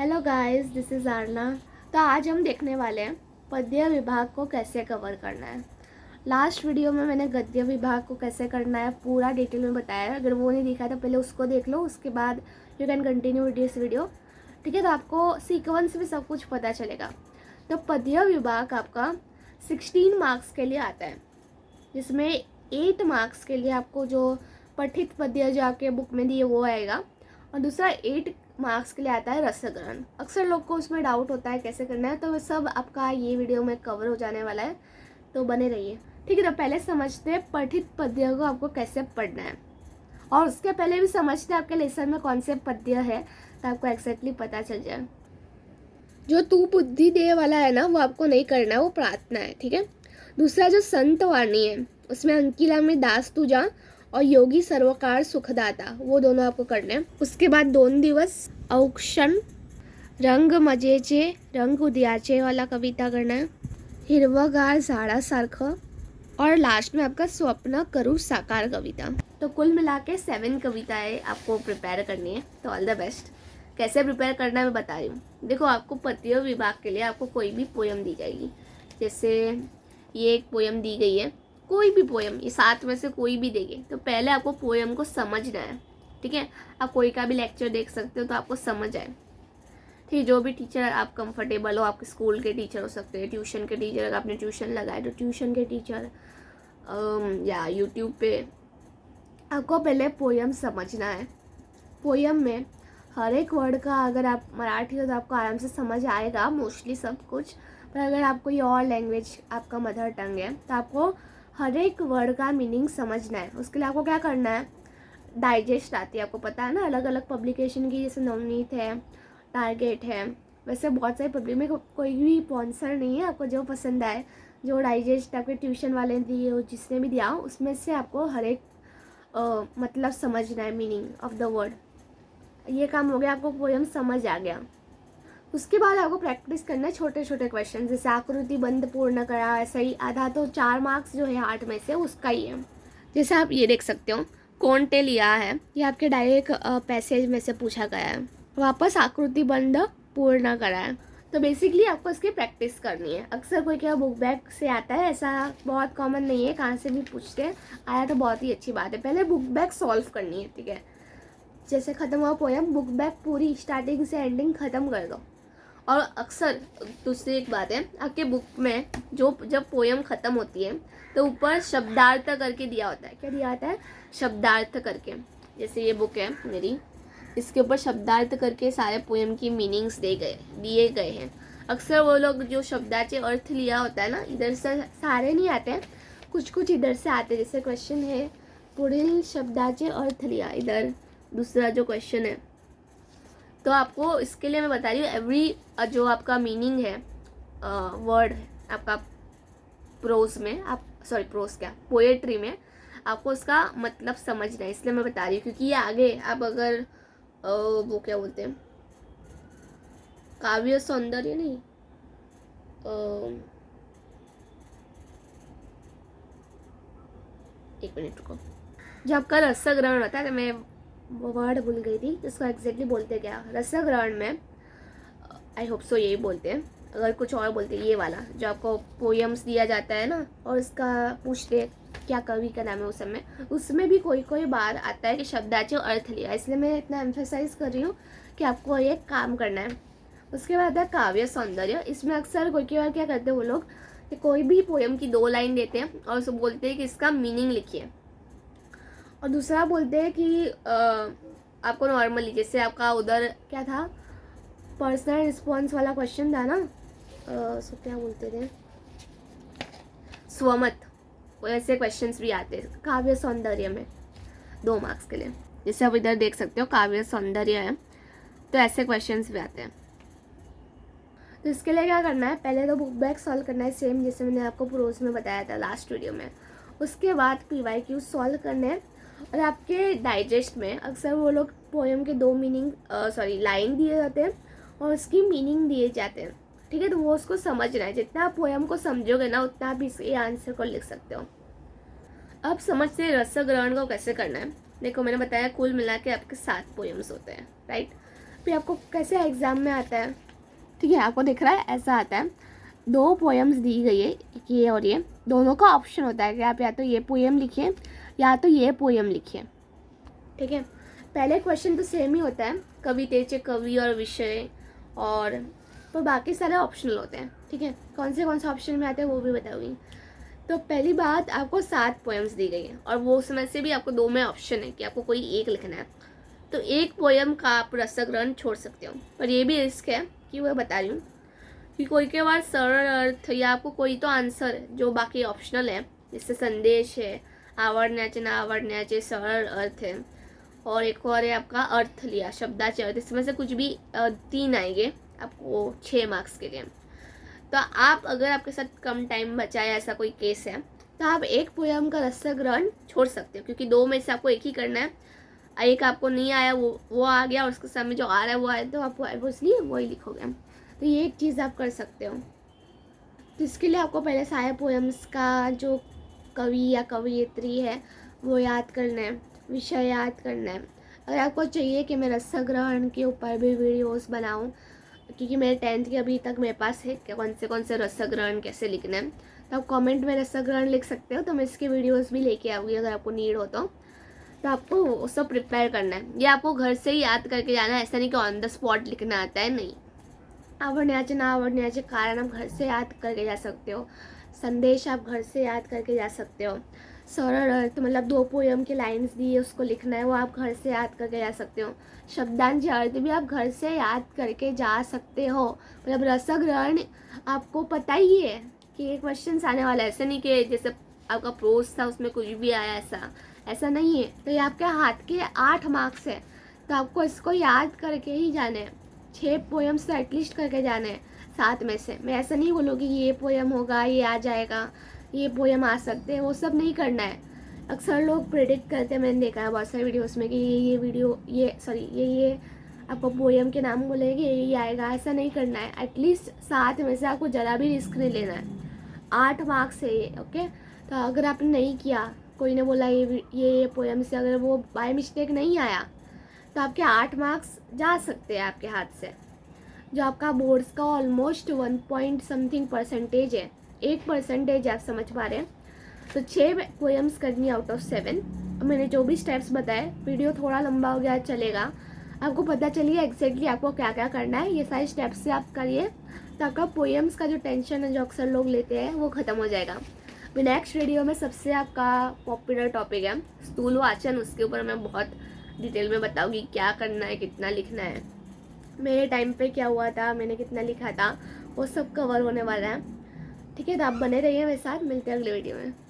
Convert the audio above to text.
Hello guys, this is Aarna. तो आज हम देखने वाले हैं पद्य विभाग को कैसे कवर करना है। लास्ट वीडियो में मैंने गद्य विभाग को कैसे करना है पूरा डिटेल में बताया है। अगर वो नहीं दिखा तो पहले उसको देख लो, उसके बाद you can continue with this video. ठीक है, तो आपको सीक्वेंस भी सब कुछ पता चलेगा। तो पद्य विभाग आपका 16 मार्क्स के लिए आता है, जिसमें 8 मार्क्स के लिए आपको जो पठित पद्य जो आपके बुक में दिए वो आएगा, और दूसरा 8 मार्क्स के लिए आता है रसग्रहण। अक्सर लोग को उसमें डाउट होता है कैसे करना है, तो वो सब आपका ये वीडियो में कवर हो जाने वाला है, तो बने रहिए। ठीक है, तो पहले समझते हैं पठित पद्य को आपको कैसे पढ़ना है, और उसके पहले भी समझते हैं आपके लेसन में कौन से पद्य है, तो आपको एक्जैक्टली पता चल जाए। जो तू बुद्धि दे वाला है ना, वो आपको नहीं करना है, वो प्रार्थना है। ठीक है, दूसरा जो संत वाणी है उसमें अंकिला में दास तुझा और योगी सर्वकार सुखदाता, वो दोनों आपको करने हैं। उसके बाद 2 दिवस औक्षण, रंग मजेचे रंग उद्याचे वाला कविता करना है, हिरवगार झाडासारखं, और लास्ट में आपका स्वप्न करू साकार कविता। तो कुल मिला के 7 कविताएं आपको प्रिपेयर करनी है। तो ऑल द बेस्ट। कैसे प्रिपेयर करना है मैं बता रही हूँ। देखो, आपको पद्य विभाग के लिए आपको कोई भी पोयम दी जाएगी। जैसे ये एक पोयम दी गई है, कोई भी पोयम, ये 7 में से कोई भी देंगे, तो पहले आपको पोयम को समझना है। ठीक है, आप कोई का भी लेक्चर देख सकते हो तो आपको समझ आए। ठीक, जो भी टीचर आप कंफर्टेबल हो, आपके स्कूल के टीचर हो सकते हैं, ट्यूशन के टीचर, अगर आपने ट्यूशन लगाए तो ट्यूशन के टीचर, या यूट्यूब पे, आपको पहले पोयम समझना है। पोयम में हर एक वर्ड का, अगर आप मराठी हो तो आपको आराम से समझ आएगा मोस्टली सब कुछ, पर अगर आप कोई और लैंग्वेज आपका मदर टंग है तो आपको हर एक वर्ड का मीनिंग समझना है। उसके लिए आपको क्या करना है, डाइजेस्ट आती है, आपको पता है ना, अलग अलग पब्लिकेशन की, जैसे नवनीत है, टारगेट है, वैसे बहुत सारी पब्लिक में कोई भी स्पॉन्सर नहीं है। आपको जो पसंद आए, जो डाइजेस्ट आपके ट्यूशन वाले ने दिए हो, जिसने भी दिया हो, उसमें से आपको हर एक मतलब समझना है, मीनिंग ऑफ द वर्ड। ये काम हो गया, आपको पोयम समझ आ गया। उसके बाद आपको प्रैक्टिस करना है छोटे छोटे क्वेश्चन, जैसे आकृति बंध पूर्ण करा, ऐसा ही आधा, तो 4 मार्क्स जो है 8 में से उसका ही है। जैसे आप ये देख सकते हो, कौन टे लिया है, ये आपके डायरेक्ट पैसेज में से पूछा गया है। वापस आकृति बंध पूर्ण करा है, तो बेसिकली आपको इसकी प्रैक्टिस करनी है। अक्सर कोई क्या बुक बैग से आता है, ऐसा बहुत कॉमन नहीं है, कहाँ से भी पूछते हैं, आया तो बहुत ही अच्छी बात है। पहले बुक बैग सॉल्व करनी है। ठीक है, जैसे ख़त्म हुआ पोयम, बुक बैग पूरी स्टार्टिंग से एंडिंग ख़त्म कर दो। और अक्सर दूसरी एक बात है, आपके बुक में जो जब पोयम ख़त्म होती है तो ऊपर शब्दार्थ करके दिया होता है। क्या दिया होता है? शब्दार्थ करके। जैसे ये बुक है मेरी, इसके ऊपर शब्दार्थ करके सारे पोयम की मीनिंग्स दिए गए हैं। अक्सर वो लोग जो शब्दाचे अर्थ लिया होता है ना, इधर से सारे नहीं आते हैं, कुछ कुछ इधर से आते हैं। जैसे क्वेश्चन है, पुढील शब्दाचे अर्थ लिया, इधर दूसरा जो क्वेश्चन है, तो आपको इसके लिए मैं बता रही हूँ, एवरी जो आपका मीनिंग है वर्ड है आपका प्रोज में, आप सॉरी प्रोज क्या, पोएट्री में, आपको उसका मतलब समझना है। इसलिए मैं बता रही हूँ, क्योंकि ये आगे आप अगर वो क्या बोलते हैं, काव्य सौंदर्य नहीं, एक मिनट रुको, जो आपका रसग्रहण होता है, तो मैं वर्ड भूल गई थी, इसको एग्जैक्टली बोलते क्या रसग्रहण में, आई होप सो यही बोलते हैं। अगर कुछ और बोलते हैं, ये वाला जो आपको पोयम्स दिया जाता है ना, और इसका पूछते क्या कवि का नाम है उस समय, उसमें भी कोई कोई बार आता है कि शब्दाचे अर्थ लिया। इसलिए मैं इतना एम्फेसाइज कर रही हूँ कि आपको ये काम करना है। उसके बाद है काव्य सौंदर्य। इसमें अक्सर कोई बार क्या करते हैं वो लोग कि कोई भी पोयम की 2 लाइन देते हैं और उसको बोलते हैं कि इसका मीनिंग लिखिए, और दूसरा बोलते हैं कि आपको नॉर्मली, जैसे आपका उधर क्या था, पर्सनल रिस्पॉन्स वाला क्वेश्चन था ना, सो क्या बोलते थे, स्वमत, ऐसे क्वेश्चंस भी आते हैं काव्य सौंदर्य में 2 मार्क्स के लिए। जैसे आप इधर देख सकते हो काव्य सौंदर्य है, तो ऐसे क्वेश्चंस भी आते हैं। तो इसके लिए क्या करना है, पहले तो बुक बैग सॉल्व करना है, सेम जैसे मैंने आपको प्रोज में बताया था लास्ट वीडियो में। उसके बाद PYQ सॉल्व करने हैं, और आपके डाइजेस्ट में अक्सर वो लोग पोएम के 2 मीनिंग लाइन दिए जाते हैं और उसकी मीनिंग दिए जाते हैं। ठीक है, तो वो उसको समझना है। जितना आप पोएम को समझोगे ना, उतना आप इसके आंसर को लिख सकते हो। अब समझते हैं रसग्रहण को कैसे करना है। देखो, मैंने बताया कुल मिला के आपके 7 पोएम्स होते हैं, राइट। फिर आपको कैसे एग्ज़ाम में आता है, ठीक है, आपको दिख रहा है ऐसा आता है, 2 पोएम्स दी गई है, ये और ये, दोनों का ऑप्शन होता है कि आप या तो ये पोएम लिखिए या तो ये पोएम लिखिए, ठीक है। पहले क्वेश्चन तो सेम ही होता है, कवितेचे कवि और विषय, और पर बाकी सारे ऑप्शनल होते हैं, ठीक है। कौन से ऑप्शन में आते हैं वो भी बताऊँगी। तो पहली बात, आपको 7 पोएम्स दी गई है और वो उसमें से भी आपको 2 में ऑप्शन है कि आपको कोई एक लिखना है, तो एक पोएम का आप रसग्रहण छोड़ सकते हो। पर ये भी रिस्क है कि वो बता रही हूँ कि कोई के बार सरल अर्थ या आपको कोई तो आंसर जो बाकी ऑप्शनल है, जैसे संदेश है, आवडण्याचे ना आवडण्याचे, सरल अर्थ है, और एक और है आपका अर्थ लिया, शब्दाचे अर्थ, इसमें से कुछ भी 3 आएंगे आपको 6 मार्क्स के लिए। तो आप अगर आपके साथ कम टाइम बचा है, ऐसा कोई केस है, तो आप एक पोएम का रसग्रहण छोड़ सकते हो, क्योंकि 2 में से आपको एक ही करना है। एक आपको नहीं आया, वो आ गया, और उसके सामने जो आ रहा है वो आया, तो आप ऑब्वियसली वही लिखोगे। तो ये एक चीज़ आप कर सकते हो। तो इसके लिए आपको पहले सारे पोएम्स का जो कवि या कवयित्री है वो याद करना है, विषय याद करना है। अगर आपको चाहिए कि मैं रसग्रहण के ऊपर भी वीडियोस बनाऊं, क्योंकि मेरे 10th के अभी तक मेरे पास है कि कौन से रसग्रहण कैसे लिखना है, तो आप कमेंट में रसग्रहण लिख सकते हो, तो मैं इसके वीडियोस भी लेके आऊँगी अगर आपको नीड हो तो आपको वो सब प्रिपेयर करना है। ये आपको घर से ही याद करके जाना है, ऐसा नहीं कि ऑन द स्पॉट लिखना आता है, नहीं। आवडण्याचे ना आवडण्याचे कारण आप घर से याद करके जा सकते हो, संदेश आप घर से याद करके जा सकते हो, सरल अर्थ मतलब 2 पोएम की लाइन्स दी है उसको लिखना है, वो आप घर से याद करके जा सकते हो, शब्दांश अर्थ भी आप घर से याद करके जा सकते हो। मतलब रसग्रहण आपको पता ही है कि ये क्वेश्चन आने वाला है, ऐसा नहीं कि जैसे आपका प्रोज था उसमें कुछ भी आया, ऐसा नहीं है। तो ये आपके हाथ के 8 मार्क्स है, तो आपको इसको याद करके ही जाने हैं, 6 पोएम्स तो एटलीस्ट करके जाने हैं 7 में से। मैं ऐसा नहीं बोलूँगी कि ये पोएम होगा, ये आ जाएगा, ये पोएम आ सकते हैं, वो सब नहीं करना है। अक्सर लोग प्रेडिक्ट करते हैं, मैंने देखा है बहुत सारे वीडियोस में कि ये आपको पोएम के नाम बोलेंगे, ये आएगा, ऐसा नहीं करना है। एटलीस्ट 7 में से आपको ज़रा भी रिस्क नहीं लेना है। 8 मार्क्स है ये, ओके। तो अगर आपने नहीं किया, कोई ने बोला ये पोएम से अगर वो बाय मिस्टेक नहीं आया, तो आपके 8 मार्क्स जा सकते हैं आपके हाथ से, जो आपका बोर्ड्स का ऑलमोस्ट 1 पॉइंट समथिंग परसेंटेज है, 1% आप समझ पा रहे हैं। तो 6 पोएम्स करनी आउट ऑफ 7। मैंने जो भी स्टेप्स बताए, वीडियो थोड़ा लंबा हो गया चलेगा, आपको पता चलिए एग्जैक्टली आपको क्या क्या करना है, ये सारे स्टेप्स से आप करिए, तो आपका पोएम्स का जो टेंशन है जो अक्सर लोग लेते हैं वो ख़त्म हो जाएगा। मैं नेक्स्ट वीडियो में सबसे आपका पॉपुलर टॉपिक है स्थूल वाचन, उसके ऊपर मैं बहुत डिटेल में बताऊंगी क्या करना है, कितना लिखना है, मेरे टाइम पे क्या हुआ था, मैंने कितना लिखा था, वो सब कवर होने वाला है, ठीक है। तो आप बने रहिए मेरे साथ, मिलते हैं अगले वीडियो में।